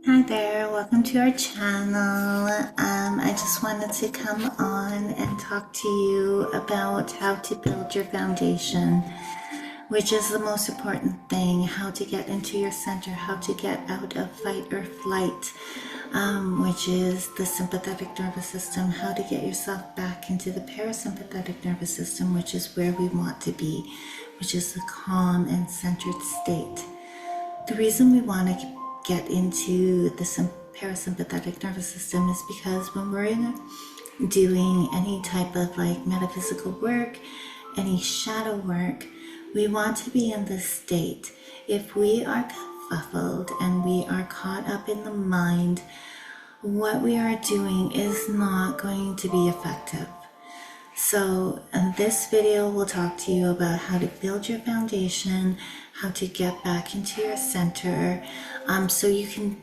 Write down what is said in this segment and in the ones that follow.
Hi there, welcome to our channel. I just wanted to come on and talk to you about how to build your foundation, which is the most important thing, how to get into your center, how to get out of fight or flight, which is the sympathetic nervous system, how to get yourself back into the parasympathetic nervous system, which is where we want to be, which is the calm and centered state. The reason we want to get into the parasympathetic nervous system is because when we're doing any type of like metaphysical work, any shadow work, we want to be in this state. If we are kerfuffled and we are caught up in the mind, what we are doing is not going to be effective. So in this video, we'll talk to you about how to build your foundation, how to get back into your center, so you can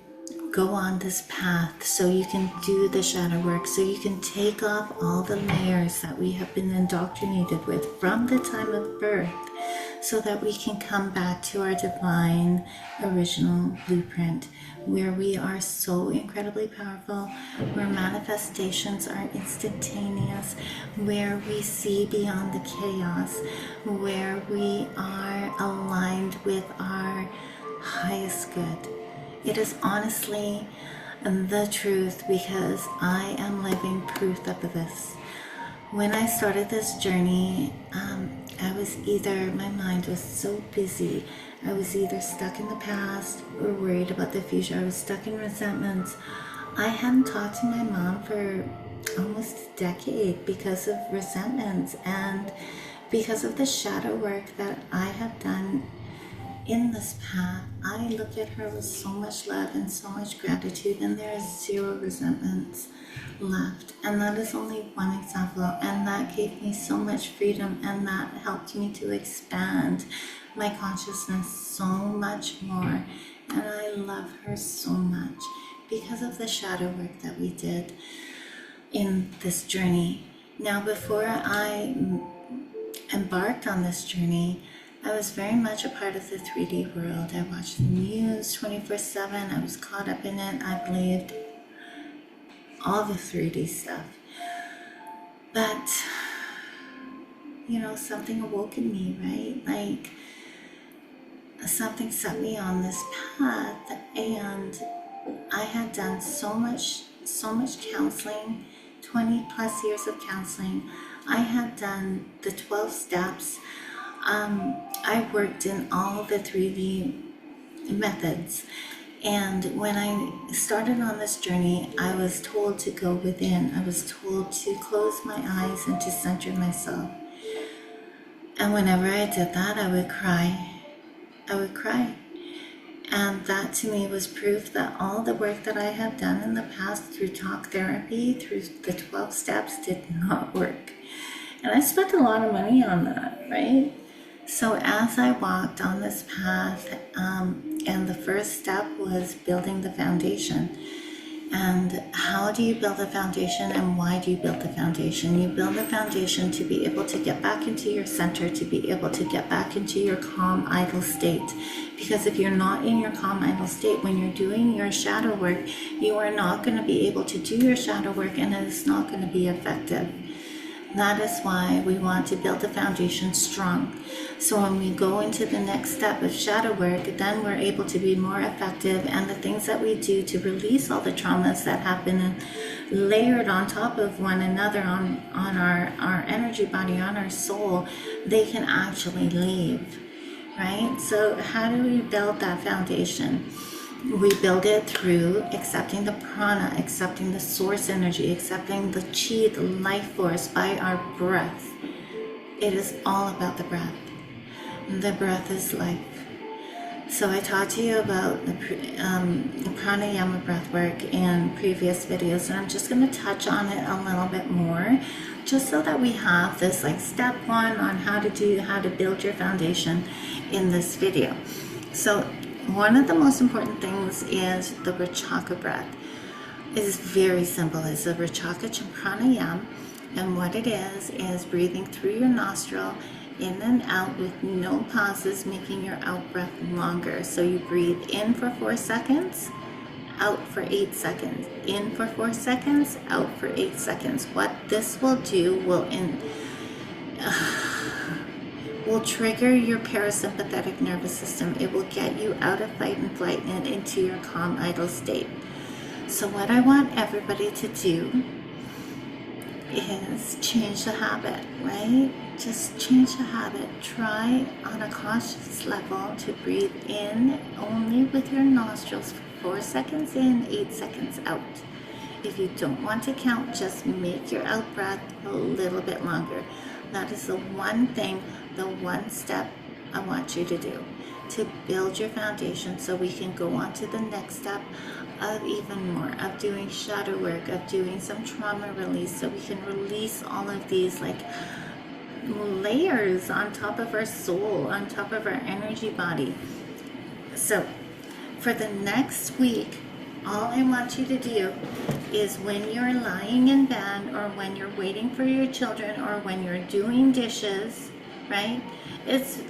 go on this path, so you can do the shadow work, so you can take off all the layers that we have been indoctrinated with from the time of birth, so that we can come back to our divine original blueprint, where we are so incredibly powerful, where manifestations are instantaneous, where we see beyond the chaos, where we are aligned with our highest good. It is honestly the truth, because I am living proof of this. When I started this journey, my mind was so busy. I was either stuck in the past or worried about the future. I was stuck in resentments. I hadn't talked to my mom for almost a decade because of resentments and because of the shadow work that I have done in this path. I look at her with so much love and so much gratitude, and there is zero resentments left. And that is only one example, and that gave me so much freedom, and that helped me to expand my consciousness so much more. And I love her so much because of the shadow work that we did in this journey. Now, before I embarked on this journey, I was very much a part of the 3D world. I watched the news 24/7. I was caught up in it. I believed all the 3D stuff. But, something awoke in me, right? Like, something set me on this path, and I had done so much counseling, 20 plus years of counseling. I had done the 12 steps. I worked in all the 3D methods. And when I started on this journey, I was told to go within. I was told to close my eyes and to center myself. And whenever I did that, I would cry. I would cry. And that to me was proof that all the work that I had done in the past through talk therapy, through the 12 steps, did not work. And I spent a lot of money on that, right? So as I walked on this path, and the first step was building the foundation. And how do you build a foundation, and why do you build the foundation? You build a foundation to be able to get back into your center, to be able to get back into your calm, idle state. Because if you're not in your calm, idle state, when you're doing your shadow work, you are not going to be able to do your shadow work, and it is not going to be effective. That is why we want to build the foundation strong. So when we go into the next step of shadow work, then we're able to be more effective, and the things that we do to release all the traumas that have been layered on top of one another on our energy body, on our soul, they can actually leave, right? So how do we build that foundation? We build it through accepting the prana, accepting the source energy, accepting the chi, the life force, by our breath. It is all about the breath. The breath is life. So I talked to you about the pranayama breath work in previous videos, and I'm just going to touch on it a little bit more, just so that we have this like step one on how to build your foundation in this video. So one of the most important things is the Rechaka breath. It is very simple. It's a Rechaka Pranayam, and what it is breathing through your nostril in and out with no pauses, making your out breath longer. So you breathe in for 4 seconds, out for 8 seconds, in for 4 seconds, out for 8 seconds. What this will do will trigger your parasympathetic nervous system. It will get you out of fight and flight and into your calm, idle state. So what I want everybody to do is change the habit, right? Just change the habit. Try on a cautious level to breathe in only with your nostrils for 4 seconds in, 8 seconds out. If you don't want to count, just make your out breath a little bit longer. That is the one thing, the one step I want you to do to build your foundation, so we can go on to the next step of even more, of doing shadow work, of doing some trauma release, so we can release all of these like layers on top of our soul, on top of our energy body. So for the next week, all I want you to do is, when you're lying in bed, or when you're waiting for your children, or when you're doing dishes, right? It's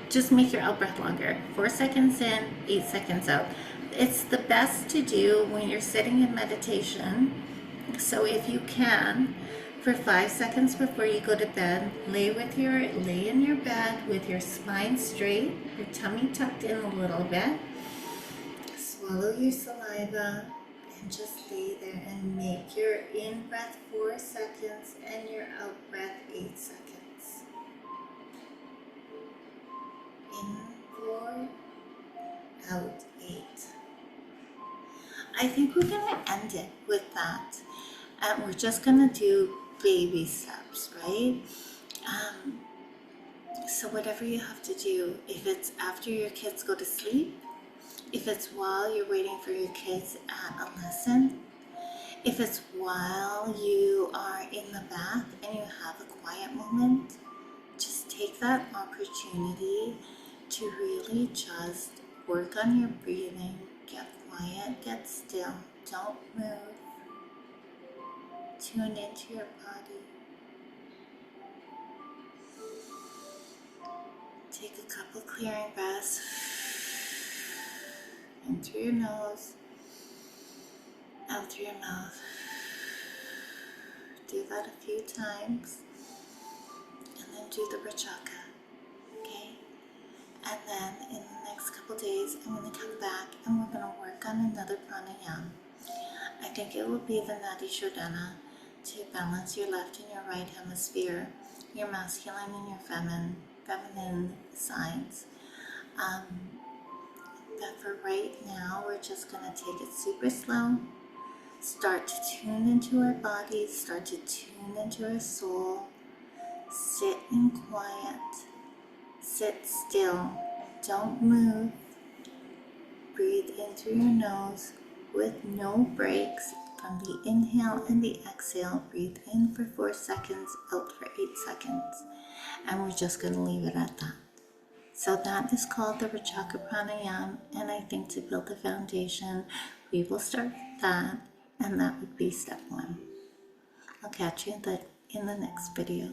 just make your out breath longer. 4 seconds in, 8 seconds out. It's the best to do when you're sitting in meditation. So if you can, for 5 seconds before you go to bed, lay in your bed with your spine straight, your tummy tucked in a little bit. Swallow your saliva and just lay there and make your in breath 4 seconds and your out breath 8 seconds. In 4, out 8. I think we're going to end it with that. And we're just going to do baby steps, right? So whatever you have to do, if it's after your kids go to sleep, if it's while you're waiting for your kids at a lesson, if it's while you are in the bath and you have a quiet moment, just take that opportunity to really just work on your breathing. Get quiet, get still, don't move. Tune into your body. Take a couple clearing breaths in through your nose, out through your mouth. Do that a few times, and then do the Rechaka, okay? And then in the next couple days, I'm going to come back and we're going to work on another pranayam. I think it will be the Nadi Shodhana, to balance your left and your right hemisphere, your masculine and your feminine sides. But for right now, we're just going to take it super slow. Start to tune into our bodies, start to tune into our soul. Sit in quiet, sit still, don't move. Breathe in through your nose with no breaks from the inhale and the exhale. Breathe in for 4 seconds, out for 8 seconds. And we're just going to leave it at that. So that is called the Rechaka Pranayam, and I think to build the foundation, we will start with that, and that would be step 1. I'll catch you in the next video.